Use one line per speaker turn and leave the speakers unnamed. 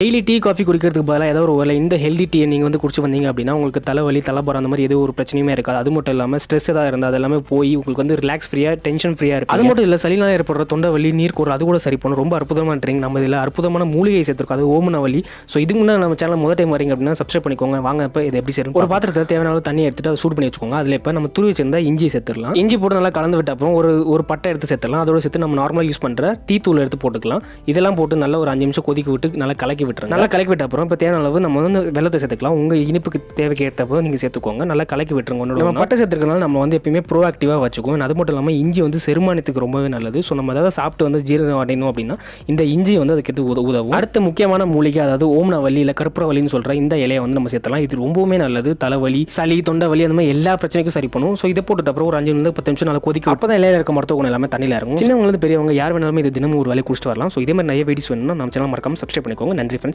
Daily tea coffee குடிக்கிறதுக்கு பதிலாக ஏதோ ஒரு இந்த ஹெல்தி டீயை நீங்கள் வந்து குடிச்சு வந்தீங்க அப்படின்னா உங்களுக்கு தலைவலி தலைபரம் அந்த மாதிரி எதுவும் ஒரு பிரச்சனையுமே இருக்காது. அது மட்டும் இல்லாமல் ஸ்ட்ரெஸ் ஏதாவது இருந்தால் அது எல்லாமே போய் உங்களுக்கு வந்து ரிலாக்ஸ் ஃப்ரீயாக டென்ஷன் ஃப்ரீயாக இருக்கும். அது மட்டும் இல்லை சளினால் ஏற்படுற தொண்டை வலி நீர் கோர் அது கூட சரி பண்ணும். ரொம்ப அற்புதமான ட்ரிங்க். நம்ம இதில் அற்புதமான மூலிகை சேர்த்துருக்கோம். அது ஓமனவல்லி. ஸோ இதுக்கு முன்னாடி நம்ம சேனல் முதல் டைம் வரீங்க அப்படின்னா சப்ஸ்கிரைப் பண்ணிக்கோங்க. வாங்க இப்போ இது எப்படி சேரும். ஒரு பாத்திரத்தில் தேவையான தண்ணி எடுத்துட்டு அதை சூடு பண்ணி வச்சுக்கோங்க. அதில் இப்போ நம்ம துருவி சேர்ந்தா இஞ்சி சேர்த்துடலாம். இஞ்சி போட்டு நல்லா கலந்து விட்ட அப்புறம் ஒரு பட்டை எடுத்து சேர்த்துடலாம். அதோட சேர்த்து நம்ம நார்மலாக யூஸ் பண்ணுற டீ தூள் எடுத்து போட்டுக்கலாம். இதெல்லாம் போட்டு நல்லா ஒரு 5 நிமிஷம் கொதிக்க விட்டு நல்லா கலக்கி விட்டுருங்க. நல்லா கலக்கி விட்ட அப்புறம் இப்போ தேவையான அளவு நம்ம வந்து வெள்ளத்தை சேர்த்துக்கலாம். உங்கள் இனிப்புக்கு தேவைக்கு ஏற்றப்போ நீங்கள் சேர்த்துக்கோங்க. நல்லா கலக்கி விட்டுருங்க. நம்ம பட்டை சேர்த்துக்கிறதுனால நம்ம வந்து எப்பயுமே ப்ரோஆக்டிவாக வச்சுக்குவோம். அது மட்டும் இல்லாமல் இஞ்சி வந்து செரிமானத்துக்கு ரொம்பவே நல்லது. ஸோ நம்ம ஏதாவது சாப்பிட்டு வந்து ஜீரணம் அடையணும் அப்படின்னா இந்த இஞ்சி வந்து அதுக்கு உதவும். அடுத்த முக்கியமான மூலிகை அதாவது ஓமனவல்லி இல்லை கற்பூரவல்லின்னு சொல்கிற இந்த இலையை வந்து நம்ம சேர்த்தலாம். இது ரொம்பவுமே நல்லது. தலைவலி சளி தொண்டை வலி அந்த மாதிரி எல்லா பிரச்சனைக்கும் சரி பண்ணும். ஸோ இதை போட்டுட்டு அப்புறம் ஒரு 5 10 நிமிஷம் நல்லா கொதிக்கும். அப்போ தான் இலையில இருக்க மருத்துவ குணம் எல்லாமே தண்ணியில் இருக்கும். சின்னவங்க பெரியவங்க யார் வேணாலுமே இது தினமும் ஒரு வேலை குடிச்சிட்டு வரலாம். ஸோ இதே மாதிரி நிறைய வீடியோஸ் வேணும்னா நம்ம சேனல் மறக்காம சப்ஸ்கிரைப் பண்ணிக்கோங்க. நன்றி.